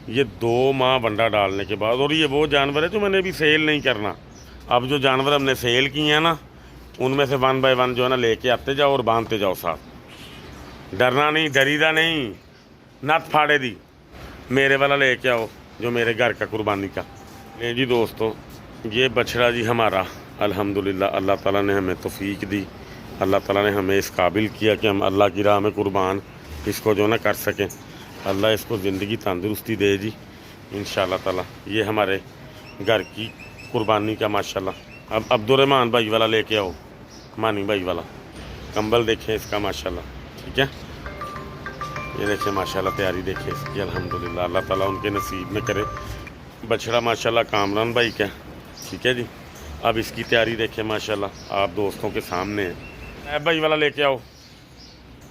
ये 2 माह बंडा डालने के बाद, और ये वो जानवर है जो मैंने अभी सेल नहीं करना। अब जो जानवर हमने सेल किए हैं ना, उनमें से 1 बाय 1 जो है ना लेके आते जाओ और बांधते जाओ साथ। डरना नहीं, डरीदा नहीं, नत फाड़े दी, मेरे वाला लेके आओ जो मेरे घर का कुर्बानी का। ले जी दोस्तों, ये बछड़ा जी हमारा अल्हम्दुलिल्लाह अल्लाह ताला ने हमें तौफीक दी, अल्लाह ताला ने हमें इस काबिल किया कि हम अल्लाह की राह में कुर्बान इसको जो ना कर सकें। अल्लाह इसको ज़िंदगी तंदुरुस्ती दे जी इंशाअल्लाह ताला। ये हमारे घर की कुर्बानी का माशाल्लाह। अब अब्दुर्रहमान भाई वाला लेके आओ, मानी भाई वाला कंबल देखें इसका माशाल्लाह। ठीक है, ये देखें माशाल्लाह, तैयारी देखें इसकी अल्हम्दुलिल्लाह। अल्लाह ताला उनके नसीब में करे। बछड़ा माशाल्लाह कामरान भाई का, ठीक है जी। अब इसकी तैयारी देखें माशाल्लाह, आप दोस्तों के सामने है। साहब भाई वाला लेके आओ।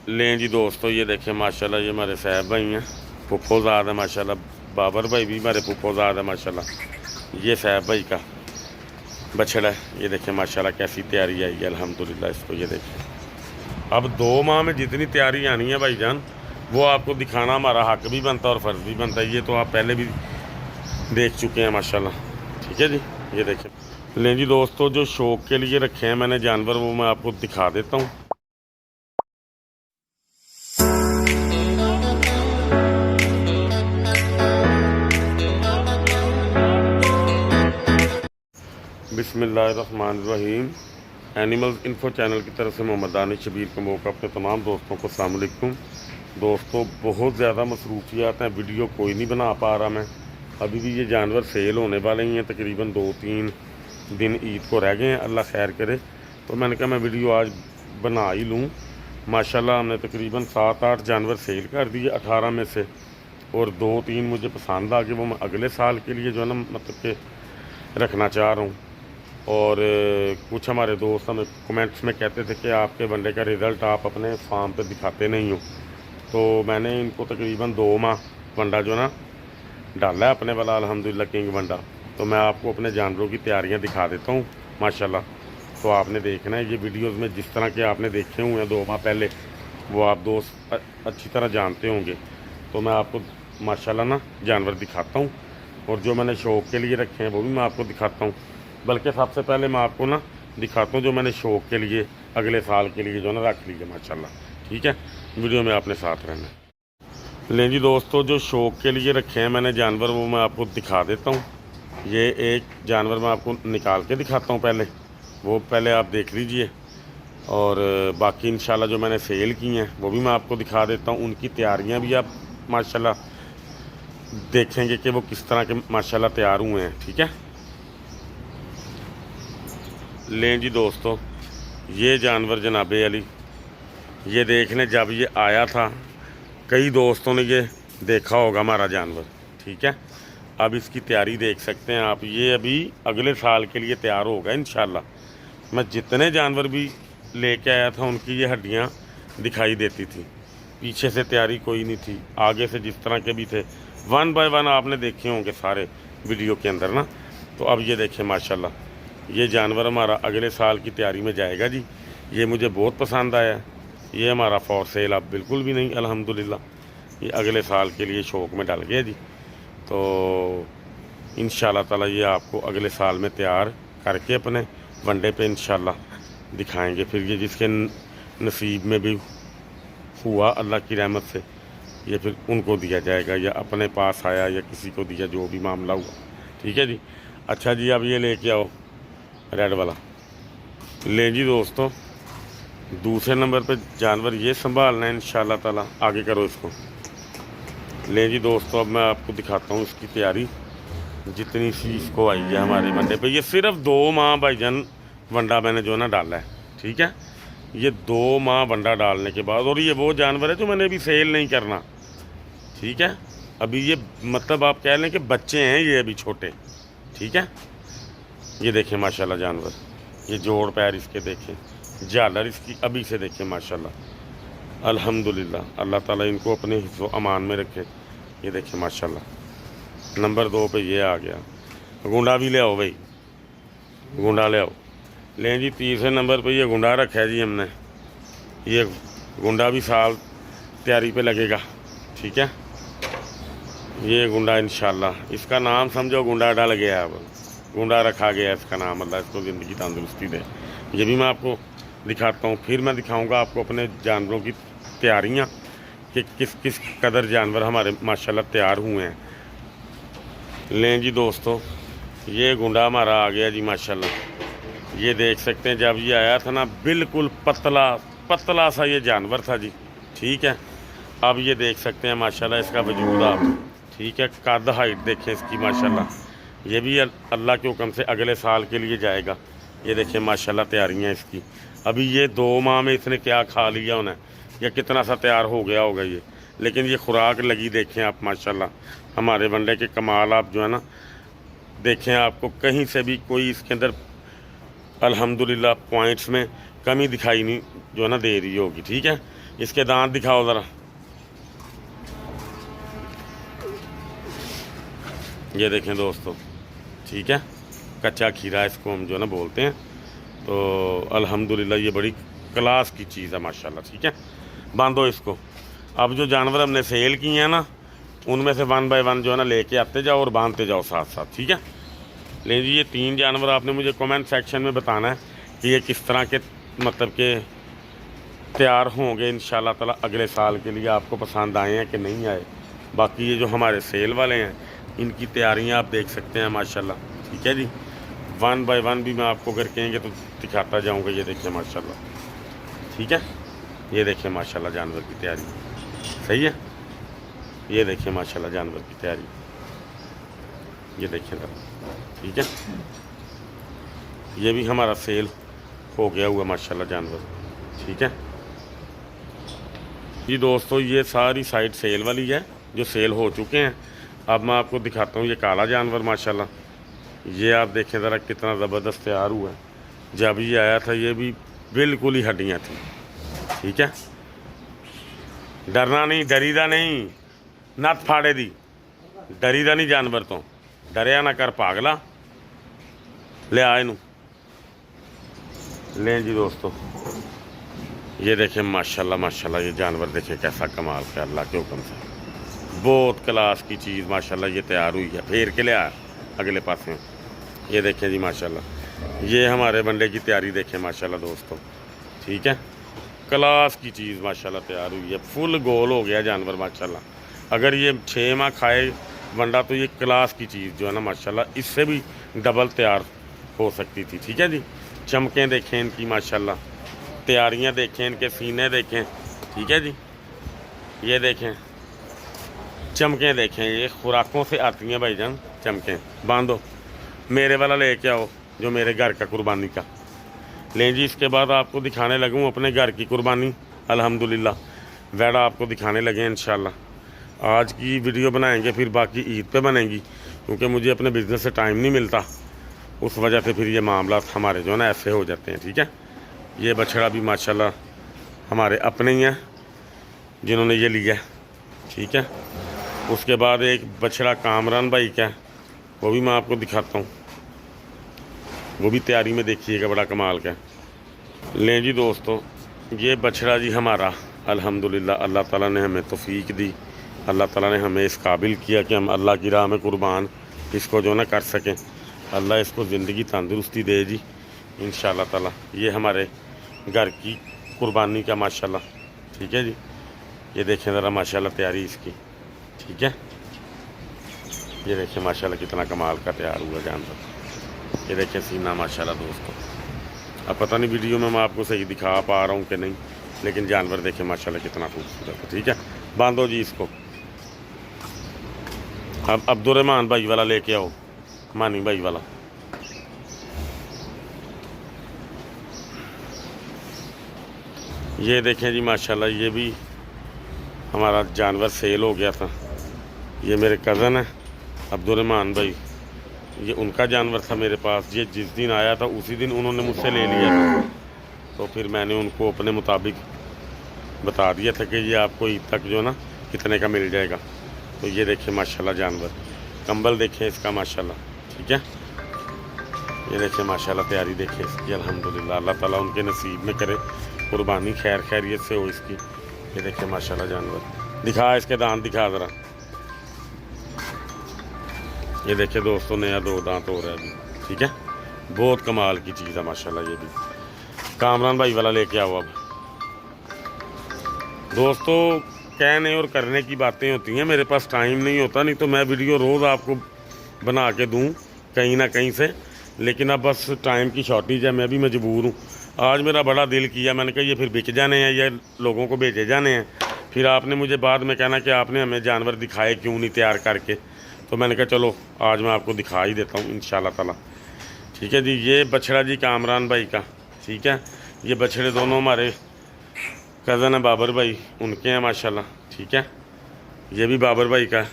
लें जी दोस्तों, ये देखें माशाल्लाह, ये हमारे साहब भाई हैं, फुफ्फोज़ाद है माशाल्लाह। बाबर भाई भी हमारे फुफ्फोज़ाद है माशाल्लाह। ये साहब भाई का बछड़ा है, ये देखें माशाल्लाह कैसी तैयारी आई है अल्हम्दुलिल्लाह इसको। ये देखें, अब 2 माह में जितनी तैयारी आनी है भाईजान, वो आपको दिखाना हमारा हक भी बनता है और फ़र्ज़ भी बनता है। ये तो आप पहले भी देख चुके हैं माशाल्लाह। ठीक है जी, ये देखें। लें जी दोस्तों, जो शौक़ के लिए रखे हैं मैंने जानवर, वो मैं आपको दिखा देता हूँ। बिस्मिल्लाहिर्रहमानिर्रहीम। एनिमल्स इन्फो चैनल की तरफ से मोहम्मद दानिश शबीर के मौका अपने तमाम दोस्तों को अस्सलाम वालेकुम। दोस्तों, बहुत ज़्यादा मसरूफियात हैं, वीडियो कोई नहीं बना पा रहा मैं। अभी भी ये जानवर सेल होने वाले ही हैं, तकरीबन 2-3 दिन ईद को रह गए हैं, अल्लाह खैर करे। तो मैंने कहा मैं वीडियो आज बना ही लूँ। माशाल्लाह हमने तकरीबन 7-8 जानवर सेल कर दिए 18 में से, और 2-3 मुझे पसंद आ गए, वो मैं अगले साल के लिए जो है ना मतलब कि रखना चाह रहा हूँ। और कुछ हमारे दोस्त हमें कमेंट्स में कहते थे कि आपके बंडे का रिज़ल्ट आप अपने फार्म पे दिखाते नहीं हो। तो मैंने इनको तकरीबन 2 माह बंडा जो ना डाला है अपने वाला अल्हम्दुलिल्लाह किंग बंडा। तो मैं आपको अपने जानवरों की तैयारियां दिखा देता हूँ माशाल्लाह। तो आपने देखना है ये वीडियोस में, जिस तरह के आपने देखे हुए हैं 2 माह पहले, वो आप दोस्त अच्छी तरह जानते होंगे। तो मैं आपको माशाल्लाह ना जानवर दिखाता हूँ, और जो मैंने शौक़ के लिए रखे हैं वो भी मैं आपको दिखाता हूँ। बल्कि सबसे पहले मैं आपको ना दिखाता हूँ जो मैंने शौक़ के लिए अगले साल के लिए जो ना रख लीजिए माशाल्लाह। ठीक है, वीडियो में आपने साथ रहना है। लें जी दोस्तों, जो शौक़ के लिए रखे हैं मैंने जानवर, वो मैं आपको दिखा देता हूँ। ये एक जानवर मैं आपको निकाल के दिखाता हूँ, पहले वो पहले आप देख लीजिए, और बाकी इंशाल्लाह जो मैंने सेल की हैं वो भी मैं आपको दिखा देता हूँ। उनकी तैयारियाँ भी आप माशाल्लाह देखेंगे कि वो किस तरह के माशाल्लाह तैयार हुए हैं। ठीक है, लें जी दोस्तों, ये जानवर जनाबे अली, ये देखने जब ये आया था कई दोस्तों ने ये देखा होगा हमारा जानवर। ठीक है, अब इसकी तैयारी देख सकते हैं आप। ये अभी अगले साल के लिए तैयार होगा इंशाल्लाह। मैं जितने जानवर भी लेके आया था उनकी ये हड्डियां दिखाई देती थी, पीछे से तैयारी कोई नहीं थी, आगे से जिस तरह के भी थे 1 बाय 1 आपने देखे होंगे सारे वीडियो के अंदर ना। तो अब ये देखें माशाल्लाह, ये जानवर हमारा अगले साल की तैयारी में जाएगा जी। ये मुझे बहुत पसंद आया। ये हमारा फॉर सेल अब बिल्कुल भी नहीं अल्हम्दुलिल्लाह, ये अगले साल के लिए शौक़ में डाल गया जी। तो इंशाल्लाह ताला ये आपको अगले साल में तैयार करके अपने वनडे पे इंशाल्लाह दिखाएंगे। फिर ये जिसके नसीब में भी हुआ अल्लाह की रहमत से, ये फिर उनको दिया जाएगा, या अपने पास आया या किसी को दिया, जो भी मामला हुआ। ठीक है जी। अच्छा जी, अब ये लेके आओ रेड वाला। ले जी दोस्तों, दूसरे नंबर पे जानवर ये संभालना है इंशाल्लाह ताला। आगे करो इसको। ले जी दोस्तों, अब मैं आपको दिखाता हूँ इसकी तैयारी जितनी सी इसको आई है हमारे वनडे पे। ये सिर्फ 2 माह भाईजान वंडा मैंने जो ना डाला है। ठीक है, ये 2 माह वंडा डालने के बाद, और ये वो जानवर है जो मैंने अभी सेल नहीं करना। ठीक है, अभी ये मतलब आप कह लें कि बच्चे हैं ये अभी छोटे। ठीक है, ये देखें माशाल्लाह जानवर, ये जोड़ पैर इसके देखें, झालर इसकी अभी से देखें माशाल्लाह अल्हम्दुलिल्लाह। अल्लाह ताला इनको अपने हिफ्ज़ अमान में रखे। ये देखें माशाल्लाह। नंबर 2 पे ये आ गया। गुंडा भी ले आओ भाई, गुंडा ले आओ। लें जी, तीसरे नंबर पे ये गुंडा रखा है जी हमने। ये गुंडा भी साल तैयारी पे लगेगा। ठीक है, ये गुंडा इंशाल्लाह, इसका नाम समझो गुंडा डल गया, अब गुंडा रखा गया इसका नाम। अल्लाह इसको ज़िंदगी तंदुरुस्ती दे। ये भी मैं आपको दिखाता हूँ। फिर मैं दिखाऊंगा आपको अपने जानवरों की तैयारियाँ कि किस किस कदर जानवर हमारे माशाल्लाह तैयार हुए हैं। लें जी दोस्तों, ये गुंडा हमारा आ गया जी माशाल्लाह। ये देख सकते हैं, जब ये आया था ना बिल्कुल पतला पतला सा ये जानवर था जी, ठीक है। अब ये देख सकते हैं माशाल्लाह इसका वजूद आप, ठीक है। कद हाइट देखें इसकी माशाल्लाह। ये भी अल्लाह के हुक्म से अगले साल के लिए जाएगा। ये देखें माशाल्लाह तैयारियां इसकी। अभी ये 2 माह में इसने क्या खा लिया होना, या कितना सा तैयार हो गया होगा ये, लेकिन ये खुराक लगी देखें आप माशाल्लाह। हमारे बंदे के कमाल आप जो है ना देखें, आपको कहीं से भी कोई इसके अंदर अल्हम्दुलिल्लाह पॉइंट्स में कमी दिखाई नहीं जो है ना दे रही होगी, ठीक है। इसके दांत दिखाओ ज़रा। ये देखें दोस्तों, ठीक है। कच्चा खीरा इसको हम जो है ना बोलते हैं। तो अल्हम्दुलिल्लाह ये बड़ी क्लास की चीज़ है माशाल्लाह, ठीक है। बांधो इसको। अब जो जानवर हमने सेल किए हैं ना, उनमें से 1 बाय 1 जो है ना लेके आते जाओ और बांधते जाओ साथ साथ, ठीक है। लेकिन जी ये 3 जानवर आपने मुझे कमेंट सेक्शन में बताना है कि ये किस तरह के मतलब के तैयार होंगे इंशाल्लाह ताला अगले साल के लिए, आपको पसंद आए हैं कि नहीं आए। बाकी ये जो हमारे सेल वाले हैं, इनकी तैयारियां आप देख सकते हैं माशाल्लाह, ठीक है जी। 1 बाय 1 भी मैं आपको अगर कहेंगे तो दिखाता जाऊंगा। ये देखिए माशाल्लाह, ठीक है। ये देखिए माशाल्लाह जानवर की तैयारी सही है। ये देखिए माशाल्लाह जानवर की तैयारी, ये देखिए ज़रा, ठीक है। ये भी हमारा सेल हो गया हुआ माशाल्लाह जानवर, ठीक है जी दोस्तों। ये सारी साइड सेल वाली है जो सेल हो चुके हैं। अब मैं आपको दिखाता हूँ ये काला जानवर माशाल्लाह। ये आप देखें ज़रा कितना ज़बरदस्त तैयार हुआ है। जब ये आया था ये भी बिल्कुल ही हड्डियाँ थी, ठीक है। डरना नहीं, डरीदा नहीं, नत फाड़े दी, डरीदा नहीं जानवर तो, डरिया ना कर पागला। ले आए नू लें जी दोस्तों। ये देखें माशाल्लाह माशाल्लाह, ये जानवर देखें कैसा कमाल का, अल्लाह के हुक्म से बहुत क्लास की चीज़ माशाल्लाह ये तैयार हुई है। फेर के ले आया अगले पास में। ये देखें जी माशाल्लाह, ये हमारे बंडे की तैयारी देखें माशाल्लाह दोस्तों, ठीक है। क्लास की चीज़ माशाल्लाह तैयार हुई है, फुल गोल हो गया जानवर माशाल्लाह। अगर ये 6 माह खाए बंडा तो ये क्लास की चीज़ जो है ना माशाल्लाह इससे भी डबल तैयार हो सकती थी, ठीक है जी। चमकें देखें इनकी माशाल्लाह, तैयारियां देखें, इनके सीने देखें, ठीक है जी। ये देखें चमकें देखें, ये खुराकों से आती हैं भाईजान चमकें। बांधो, मेरे वाला लेके आओ जो मेरे घर का कुर्बानी का। लें जी, इसके बाद आपको दिखाने लगूँ अपने घर की कुर्बानी अल्हम्दुलिल्लाह। वैड़ा आपको दिखाने लगे इंशाल्लाह। आज की वीडियो बनाएंगे, फिर बाकी ईद पे बनेगी, क्योंकि मुझे अपने बिज़नेस से टाइम नहीं मिलता। उस वजह से फिर ये मामला हमारे जो है ना ऐसे हो जाते हैं, ठीक है। ये बछड़ा भी माशाल्लाह हमारे अपने ही हैं जिन्होंने ये लिया, ठीक है। उसके बाद एक बछड़ा कामरान भाई का, वो भी मैं आपको दिखाता हूँ। वो भी तैयारी में देखिएगा, बड़ा कमाल का। लें जी दोस्तों, ये बछड़ा जी हमारा अल्हम्दुलिल्लाह अल्लाह ताला ने हमें तौफीक दी, अल्लाह ताला ने हमें इस काबिल किया कि हम अल्लाह की राह में कुर्बान इसको जो ना कर सकें। अल्लाह इसको ज़िंदगी तंदुरुस्ती दे जी इंशाअल्लाह ताला। ये हमारे घर की कुर्बानी का माशाल्लाह, ठीक है जी। ये देखें ज़रा माशाल्लाह तैयारी इसकी, ठीक है। ये देखें माशाल्लाह कितना कमाल का तैयार हुआ जानवर। ये देखें सीना माशाल्लाह दोस्तों। अब पता नहीं वीडियो में मैं आपको सही दिखा पा रहा हूँ कि नहीं, लेकिन जानवर देखें माशाल्लाह कितना खूबसूरत है, ठीक है। बांधो जी इसको। अब अब्दुर्रहमान भाई वाला लेके आओ, मानी भाई वाला। ये देखें जी माशाल्लाह, ये भी हमारा जानवर सेल हो गया था। ये मेरे कज़न है अब्दुर्रहमान भाई, ये उनका जानवर था मेरे पास। ये जिस दिन आया था उसी दिन उन्होंने मुझसे ले लिया था, तो फिर मैंने उनको अपने मुताबिक बता दिया था कि ये आपको ईद तक जो ना कितने का मिल जाएगा। तो ये देखें माशाल्लाह जानवर, कंबल देखें इसका माशाल्लाह, ठीक है। ये देखें माशाल्लाह तैयारी देखें इसकी अल्हम्दुलिल्लाह। अल्लाह ताला उनके नसीब में करे कुर्बानी खैर खैरियत से हो इसकी। ये देखें माशाल्लाह जानवर। दिखा इसके दांत दिखा ज़रा, ये देखिए दोस्तों, नया 2 दांत हो रहा है अभी। ठीक है, बहुत कमाल की चीज़ है माशाल्लाह। ये भी कामरान भाई वाला लेके आओ। अब दोस्तों, कहने और करने की बातें होती हैं, मेरे पास टाइम नहीं होता, नहीं तो मैं वीडियो रोज़ आपको बना के दूँ कहीं ना कहीं से, लेकिन अब बस टाइम की शॉर्टेज है, मैं भी मजबूर हूँ। आज मेरा बड़ा दिल किया, मैंने कहा ये फिर बिक जाने हैं, ये लोगों को भेजे जाने हैं, फिर आपने मुझे बाद में कहना कि आपने हमें जानवर दिखाए क्यों नहीं तैयार करके, तो मैंने कहा चलो आज मैं आपको दिखा ही देता हूँ इंशाल्लाह ताला। ठीक है जी, ये बछड़ा जी कामरान भाई का। ठीक है, ये बछड़े दोनों हमारे कज़न है बाबर भाई, उनके हैं माशाल्लाह। ठीक है, ये भी बाबर भाई का है,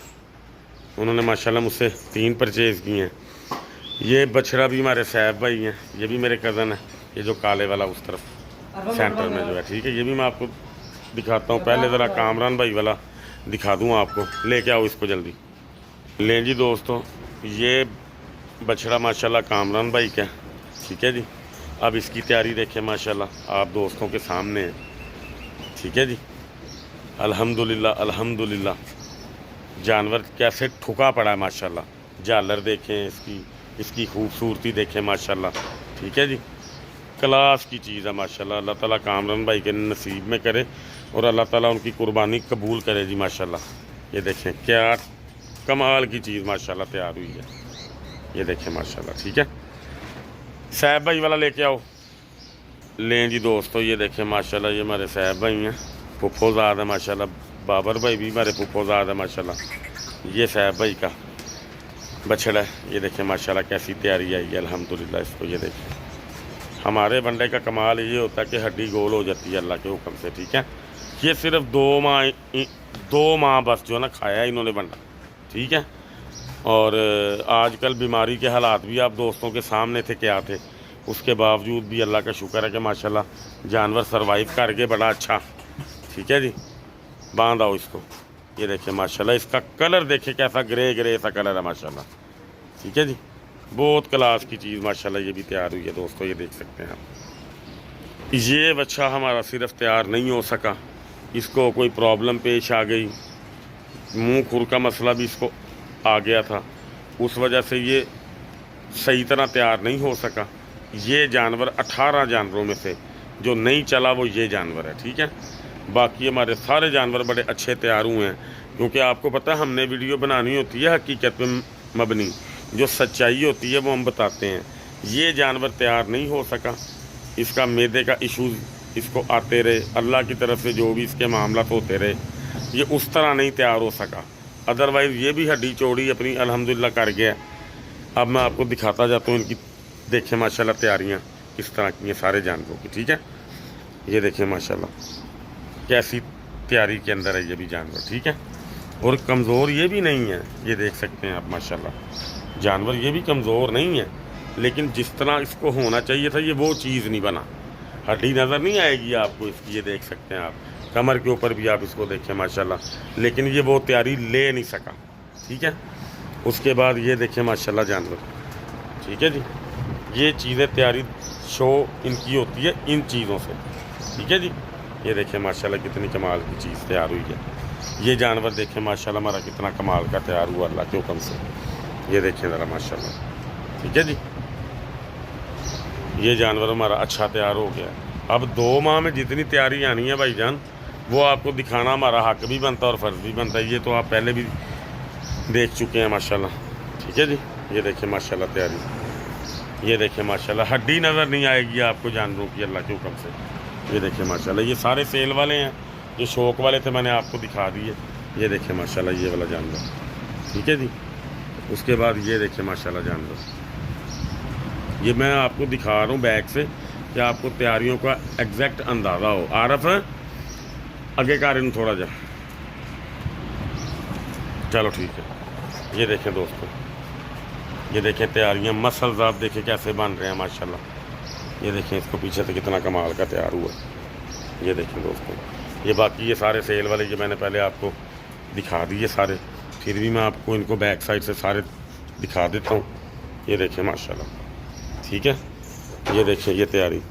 उन्होंने माशाल्लाह मुझसे 3 परचेज़ किए हैं। ये बछड़ा भी हमारे सैफ भाई हैं, ये भी मेरे कज़न है, ये जो काले वाला उस तरफ सेंटर में जो है। ठीक है, ये भी मैं आपको दिखाता हूँ। पहले ज़रा कामरान भाई वाला दिखा दूँ आपको, लेके आओ इसको जल्दी। लें जी दोस्तों, ये बछड़ा माशाल्लाह कामरान भाई का। ठीक है जी, अब इसकी तैयारी देखें माशाल्लाह, आप दोस्तों के सामने है। ठीक है जी, अल्हम्दुलिल्लाह अल्हम्दुलिल्लाह, जानवर कैसे ठुका पड़ा है माशाल्लाह। झालर देखें इसकी खूबसूरती देखें माशाल्लाह। ठीक है जी, क्लास की चीज़ है माशाल्लाह। अल्लाह ताला कामरान भाई के नसीब में करे और अल्लाह ताला उनकी कुर्बानी कबूल करे जी माशाल्लाह। ये देखें क्या कमाल की चीज़ माशाल्लाह तैयार हुई है, ये देखें माशाल्लाह। ठीक है, सैफ भाई वाला लेके आओ। लें जी दोस्तों, ये देखें माशाल्लाह, ये हमारे सैफ भाई हैं, फुफ्फोज़ाद है माशाल्लाह। बाबर भाई भी हमारे फुफ्फोज़ाद है माशाल्लाह। ये सैफ भाई का बछड़ा है, ये देखें माशाल्लाह कैसी तैयारी आई है अल्हम्दुलिल्लाह। इसको ये देखें, हमारे बंडे का कमाल ये होता है कि हड्डी गोल हो जाती है अल्लाह के हुक्म से। ठीक है, ये सिर्फ 2 माह बस जो है ना खाया इन्होंने बंडा। ठीक है, और आजकल बीमारी के हालात भी आप दोस्तों के सामने थे क्या थे, उसके बावजूद भी अल्लाह का शुक्र है कि माशाल्लाह जानवर सरवाइव कर गए बड़ा अच्छा। ठीक है जी, बांध आओ इसको। ये देखिए माशाल्लाह, इसका कलर देखिए कैसा ग्रे ग्रे सा कलर है माशाल्लाह। ठीक है जी, बहुत क्लास की चीज़ माशाल्लाह ये भी तैयार हुई है दोस्तों, ये देख सकते हैं आप। ये बच्चा हमारा सिर्फ तैयार नहीं हो सका, इसको कोई प्रॉब्लम पेश आ गई, मुंह खुर का मसला भी इसको आ गया था, उस वजह से ये सही तरह तैयार नहीं हो सका। ये जानवर 18 जानवरों में से जो नहीं चला वो ये जानवर है। ठीक है, बाकी हमारे सारे जानवर बड़े अच्छे तैयार हुए हैं, क्योंकि आपको पता है हमने वीडियो बनानी होती है हकीकत पे मबनी, जो सच्चाई होती है वो हम बताते हैं। ये जानवर तैयार नहीं हो सका, इसका मैदे का इशूज़ इसको आते रहे, अल्लाह की तरफ से जो भी इसके मामला होते रहे, ये उस तरह नहीं तैयार हो सका। अदरवाइज़ ये भी हड्डी चौड़ी अपनी अल्हम्दुलिल्लाह कर गया। अब मैं आपको दिखाता जाता हूँ इनकी, देखें माशाल्लाह तैयारियाँ किस तरह की हैं सारे जानवरों की। ठीक है, ये देखें माशाल्लाह कैसी तैयारी के अंदर है ये भी जानवर। ठीक है, और कमज़ोर ये भी नहीं है, ये देख सकते हैं आप माशाल्लाह, जानवर ये भी कमज़ोर नहीं है, लेकिन जिस तरह इसको होना चाहिए था ये वो चीज़ नहीं बना। हड्डी नज़र नहीं आएगी आपको इसकी, ये देख सकते हैं आप, कमर के ऊपर भी आप इसको देखें माशाल्लाह, लेकिन ये वो तैयारी ले नहीं सका। ठीक है, उसके बाद ये देखें माशाल्लाह जानवर। ठीक है जी, ये चीज़ें तैयारी शो इनकी होती है इन चीज़ों से। ठीक है जी, ये देखें माशाल्लाह कितनी कमाल की चीज़ तैयार हुई है। ये जानवर देखें माशाल्लाह हमारा कितना कमाल का तैयार हुआ अल्लाह के हुक्म से, ये देखें ज़रा माशाल्लाह। ठीक है जी, ये जानवर हमारा अच्छा तैयार हो गया। अब 2 माह में जितनी तैयारी आनी है भाईजान, वो आपको दिखाना हमारा हक भी बनता है और फ़र्ज़ भी बनता है। ये तो आप पहले भी देख चुके हैं माशाल्लाह। ठीक है जी, ये देखें माशाल्लाह तैयारी, ये देखें माशाल्लाह, हड्डी नज़र नहीं आएगी आपको जानवरों की अल्लाह के हुक्म से। ये देखें माशाल्लाह, ये सारे सेल वाले हैं, जो शौक वाले थे मैंने आपको दिखा दिए। ये देखें माशाल्लाह ये वाला जानवर। ठीक है जी, उसके बाद ये देखें माशाल्लाह जानवर, ये मैं आपको दिखा रहा हूँ बैक से कि आपको तैयारियों का एग्जैक्ट अंदाज़ा हो। आरफ आगे कारण थोड़ा जा, चलो ठीक है। ये देखें दोस्तों, ये देखें तैयारियाँ मसल्स आप देखें कैसे बन रहे हैं माशाल्लाह। ये देखें इसको पीछे से कितना कमाल का तैयार हुआ। ये देखें दोस्तों, ये बाकी ये सारे सेल वाले ये मैंने पहले आपको दिखा दिए सारे, फिर भी मैं आपको इनको बैक साइड से सारे दिखा देता हूँ। ये देखें माशाल्लाह। ठीक है, ये देखिए ये तैयारी,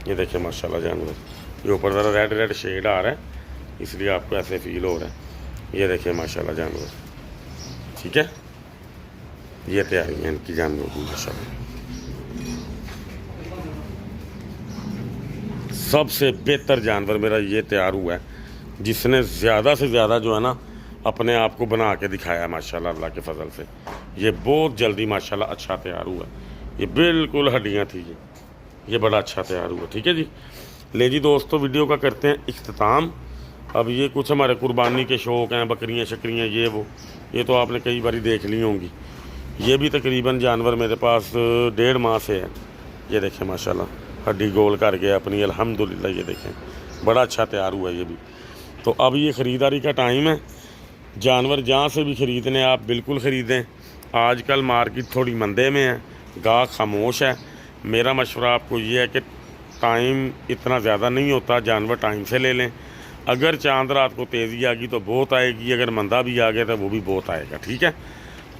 ये देखिए माशाल्लाह जानवर, ये ऊपर ज़रा रेड रेड शेड आ रहा है इसलिए आपको ऐसे फील हो रहा है। ये देखिए माशाल्लाह जानवर। ठीक है, ये तैयारी है इनकी जानवरों की माशाल्लाह। सबसे बेहतर जानवर मेरा ये तैयार हुआ है, जिसने ज़्यादा से ज़्यादा जो है ना अपने आप को बना के दिखाया माशाल्लाह अल्लाह के फजल से। ये बहुत जल्दी माशाल्लाह अच्छा तैयार हुआ। ये बिल्कुल हड्डियाँ थी ये बड़ा अच्छा तैयार हुआ। ठीक है जी, ले जी दोस्तों वीडियो का करते हैं इख्तिताम। अब ये कुछ हमारे कुर्बानी के शौक़ हैं, बकरियाँ शकरियाँ ये वो, ये तो आपने कई बारी देख ली होंगी। ये भी तकरीबन जानवर मेरे पास 1.5 माह से है। ये देखें माशाल्लाह हड्डी गोल कर गया अपनी अल्हम्दुलिल्लाह। ये देखें बड़ा अच्छा तैयार हुआ ये भी। तो अब ये ख़रीदारी का टाइम है। जानवर जहाँ से भी ख़रीदने आप बिल्कुल ख़रीदें। आजकल मार्केट थोड़ी मंदे में है, गाह खामोश है। मेरा मशवरा आपको ये है कि टाइम इतना ज़्यादा नहीं होता, जानवर टाइम से ले लें। अगर चांद रात को तेज़ी आ गई तो बहुत आएगी, अगर मंदा भी आ गया तो वो भी बहुत आएगा। ठीक है,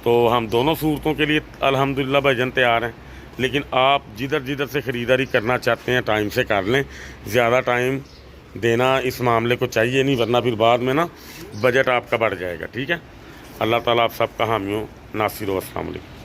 तो हम दोनों सूरतों के लिए अल्हम्दुलिल्लाह भाईजान तैयार हैं। लेकिन आप जिधर जिधर से ख़रीदारी करना चाहते हैं टाइम से कर लें। ज़्यादा टाइम देना इस मामले को चाहिए नहीं, वरना फिर बाद में ना बजट आपका बढ़ जाएगा। ठीक है, अल्लाह ताला आप सबका हामी हो। नासिर। अस्सलाम वालेकुम।